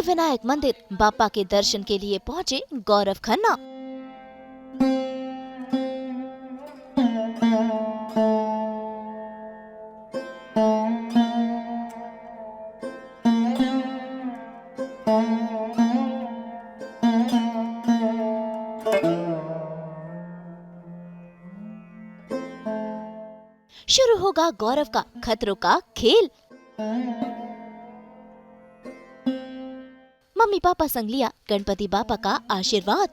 सिद्धिविनायक मंदिर बापा के दर्शन के लिए पहुंचे गौरव खन्ना। शुरू होगा गौरव का खतरों का खेल। मम्मी पापा संग लिया गणपति बापा का आशीर्वाद।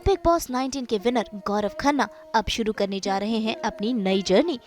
बिग बॉस 19 के विनर गौरव खन्ना अब शुरू करने जा रहे हैं अपनी नई जर्नी।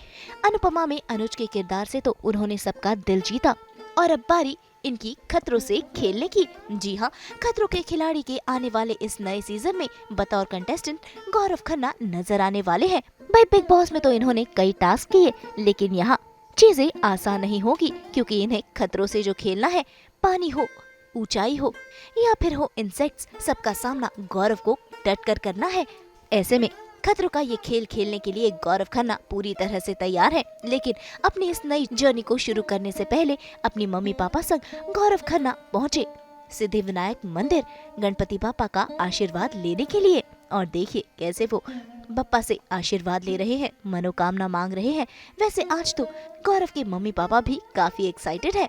अनुपमा में अनुज के किरदार से तो उन्होंने सबका दिल जीता और अब बारी इनकी खतरों से खेलने की। जी हाँ, खतरों के खिलाड़ी के आने वाले इस नए सीजन में बतौर कंटेस्टेंट गौरव खन्ना नजर आने वाले हैं। भाई बिग बॉस में तो इन्होंने कई टास्क किए, लेकिन यहाँ चीजें आसान नहीं होगी क्योंकि इन्हें खतरों से जो खेलना है, पानी हो, ऊंचाई हो या फिर हो इंसेक्ट्स, सबका सामना गौरव को डट कर करना है। ऐसे में खतरों का ये खेल खेलने के लिए गौरव खन्ना पूरी तरह से तैयार है। लेकिन अपनी इस नई जर्नी को शुरू करने से पहले अपनी मम्मी पापा संग गौरव खन्ना पहुँचे सिद्धिविनायक मंदिर गणपति बापा का आशीर्वाद लेने के लिए। और देखिए कैसे वो बप्पा से आशीर्वाद ले रहे हैं, मनोकामना मांग रहे हैं। वैसे आज तो गौरव के मम्मी पापा भी काफी एक्साइटेड है।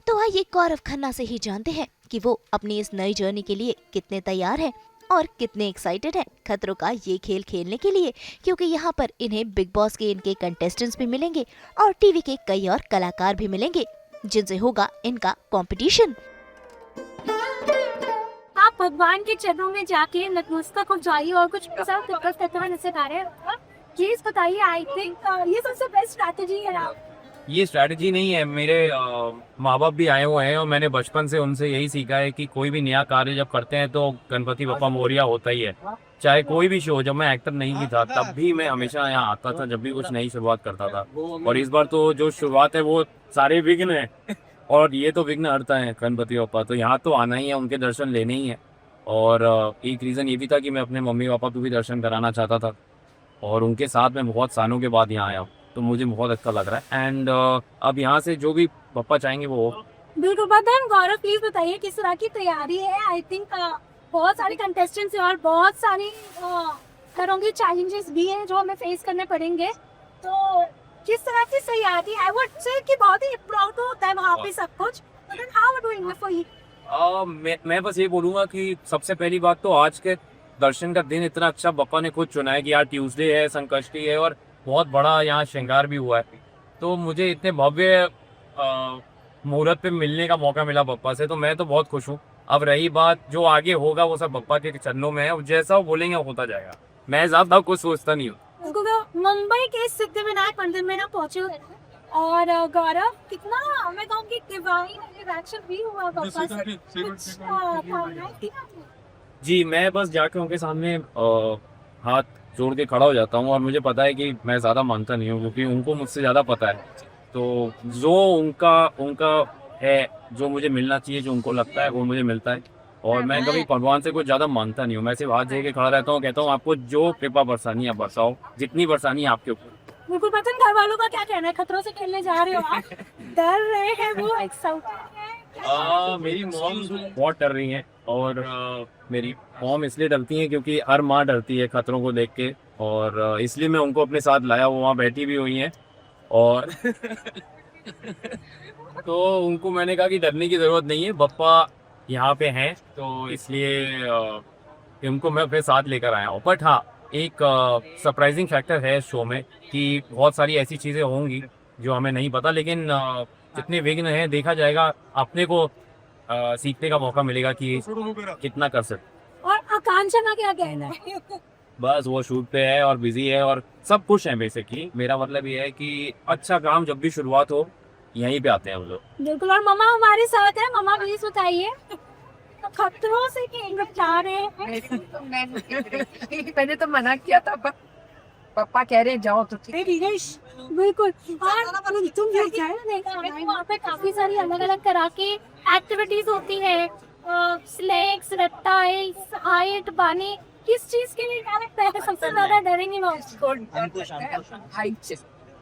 तो आइए गौरव खन्ना से ही जानते हैं कि वो अपनी इस नई जर्नी के लिए कितने तैयार हैं और कितने एक्साइटेड हैं खतरों का ये खेल खेलने के लिए, क्योंकि यहाँ पर इन्हें बिग बॉस के इनके कंटेस्टेंट्स भी मिलेंगे और टीवी के कई और कलाकार भी मिलेंगे जिनसे होगा इनका कंपटीशन। आप भगवान के चरणों में जाके नतमस्तक हो जाइए और कुछ ऐसा फोकस करते हुए नजर आ रहे हैं। प्लीज बताइए, आई थिंक ये सबसे बेस्ट स्ट्रैटेजी है आप। ये स्ट्रैटेजी नहीं है, मेरे माँ बाप भी आए हुए हैं और मैंने बचपन से उनसे यही सीखा है कि कोई भी नया कार्य जब करते हैं तो गणपति बप्पा मोरिया होता ही है। चाहे कोई भी शो, जब मैं एक्टर नहीं भी था तब भी मैं हमेशा यहाँ आता था जब भी कुछ नई शुरुआत करता था। और इस बार तो जो शुरुआत है वो सारे विघ्न है और ये तो विघ्न हरता है गणपति बप्पा, तो यहाँ तो आना ही है, उनके दर्शन लेने ही है। और एक रीज़न ये भी था कि मैं अपने मम्मी पापा को भी दर्शन कराना चाहता था और उनके साथ मैं बहुत सालों के बाद यहाँ आया हूँ, तो मुझे बहुत अच्छा लग रहा है। एंड अब यहाँ से जो भी पापा चाहेंगे वो। बिल्कुल। गौरव प्लीज बताइए किस तरह की तैयारी है। आई थिंक बहुत सारे कंटेस्टेंट्स हैं और बहुत सारी तरह के चैलेंजेस भी हैं जो हमें फेस करने पड़ेंगे, तो किस तरह की तैयारी है? वो कि बहुत ही प्राउड होता है वहाँ पे सब कुछ। मैं बस ये बोलूँगा कि सबसे पहली बात तो आज के दर्शन का दिन इतना अच्छा बप्पा ने खुद चुना है कि यार ट्यूसडे है, संकष्टी है और बहुत बड़ा यहाँ श्रृंगार भी हुआ है, तो मुझे इतने भव्य मुहूर्त पे मिलने का मौका मिला बप्पा से, तो मैं तो बहुत खुश हूँ। अब रही बात जो आगे होगा वो सब पप्पा के चरणों में है, अब जैसा वो बोलेंगे वो होता जाएगा। मैं ज्यादा कुछ सोचता नहीं हूँ। क्योंकि मुंबई के सिद्धिविनायक मंदिर में ना पहुंचे और गौरव कितना मैं कहूँगी डिवाइन रिएक्शन भी हुआ पापा से कुछ भावनाएं थी आपने? जी, मैं बस जाके उनके सामने हाथ जोड़ के खड़ा हो जाता हूँ और मुझे पता है कि मैं ज़्यादा मानता नहीं हूँ क्योंकि उनको मुझसे ज़्यादा पता है। तो जो उनका उनका है, जो मुझे मिलना चाहिए, जो उनको लगता है वो मुझे मिलता है। और मैं कभी भगवान से कुछ ज़्यादा मानता नहीं हूँ। मैं सिर्फ हाथ जोड़ के खड़ा रहता हूँ, कहता हूँ आपको जो कृपा बरसानी है आप बरसाओ, जितनी बरसानी है आपके ऊपर। बिल्कुल पसंद। घर वालों का क्या कहना है, खतरों से खेलने जा रहे हो आप, डर रहे हैं वो एक्साइटेड है? मेरी मॉम बहुत डर रही हैं और मेरी मॉम इसलिए डरती हैं क्योंकि हर माँ डरती है खतरों को देख के, और इसलिए मैं उनको अपने साथ लाया। वो वहाँ बैठी भी हुई हैं और तो उनको मैंने कहा कि डरने की ज़रूरत नहीं है, बप्पा यहाँ पे हैं, तो इसलिए उनको मैं अपने साथ लेकर आया हूँ। बट हाँ, एक सरप्राइजिंग फैक्टर है इस शो में कि बहुत सारी ऐसी चीज़ें होंगी जो हमें नहीं पता, लेकिन जितने विघ्न हैं देखा जाएगा, अपने को सीखने का मौका मिलेगा कि कितना कर सकते। और आकांक्षा का क्या कहना है? बस वो शूट पे है और बिजी है और सब खुश हैं बेसिकली। मेरा मतलब ये है कि अच्छा काम जब भी शुरुआत हो यहीं पे आते हैं हम लोग। बिल्कुल। और मम्मा हमारे साथ है, मम्मा प्लीज बताइए खतरों से खेल जा रहे हैं। मैंने तो मना किया था पर पापा कह रहे जाओ तो ठीक। बिल्कुल। और तुम जो कह रहे थे वहाँ पे काफी सारी अलग अलग तरह की एक्टिविटीज होती है, स्लेक्स, रेप्टाइल्स, हाइट, बानी, किस चीज के लिए क्या लगता है सबसे ज्यादा डरेंगे लोग? हाइट से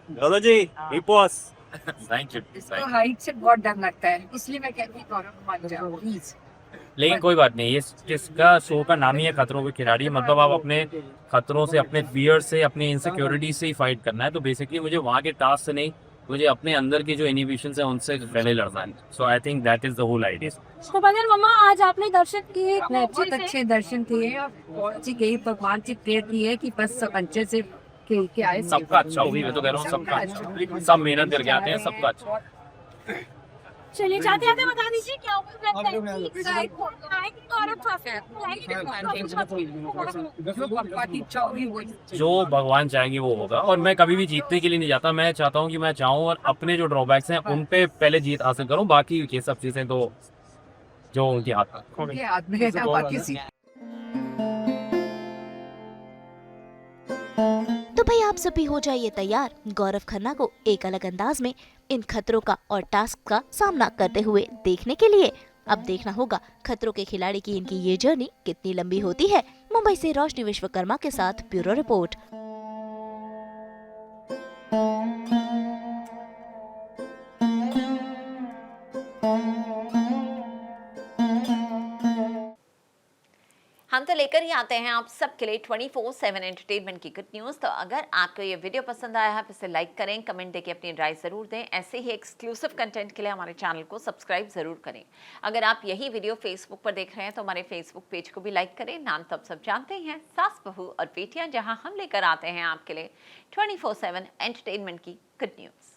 दादा जी, हिपोस। Thank you. इसको हाइट से बहुत डर लगता है, इसलिए मैं कहती हूँ गौरव मान जाओ प्लीज। लेकिन कोई बात नहीं, ये इसका शो का नाम ही है खतरों के खिलाड़ी। मतलब आप अपने खतरों से, अपने फियर से, अपनी इनसिक्योरिटी से ही फाइट करना है। तो बेसिकली मुझे वहाँ के टास्क से नहीं, मुझे अपने अंदर की जो इनहिबिशंस है उनसे पहले लड़ना है। So I think that is the whole idea. तो बगैर मम्मा आज आपने दर्शन किए बहुत अच्छे दर्शन किए और बहुत अच्छी गई, भगवान से प्रेयर की है कि बस सब अच्छे से खेल के आए। सबका अच्छा हो, मैं तो कह रहा हूँ सबका अच्छा। सब मेहनत करके आते हैं, सबका अच्छा। चलिए जाते जाते बता दीजिए क्या पापा की इच्छा होगी वही। जो भगवान चाहेंगे वो होगा। और मैं कभी भी जीतने के लिए नहीं जाता, मैं चाहता हूँ कि मैं चाहूँ और अपने जो ड्रॉबैक्स हैं उन पे पहले जीत हासिल करूँ, बाकी ये सब चीजें तो जो उनके हाथ में। उनके हाथ में है ना, बाकी सी। तो भाई आप सब भी हो जाइए तैयार गौरव खन्ना को एक अलग अंदाज में इन खतरों का और टास्क का सामना करते हुए देखने के लिए। अब देखना होगा खतरों के खिलाड़ी की इनकी ये जर्नी कितनी लंबी होती है। मुंबई से रोशनी विश्वकर्मा के साथ ब्यूरो रिपोर्ट। हम तो लेकर ही आते हैं आप सबके लिए 24/7 एंटरटेनमेंट की गुड न्यूज़। तो अगर आपको ये वीडियो पसंद आया है तो इसे लाइक करें, कमेंट देके अपनी राय ज़रूर दें। ऐसे ही एक्सक्लूसिव कंटेंट के लिए हमारे चैनल को सब्सक्राइब ज़रूर करें। अगर आप यही वीडियो फेसबुक पर देख रहे हैं तो हमारे फेसबुक पेज को भी लाइक करें। नाम तो आप सब जानते ही हैं, सास बहू और बेटियाँ, जहाँ हम लेकर आते हैं आपके लिए 24/7 एंटरटेनमेंट की गुड न्यूज़।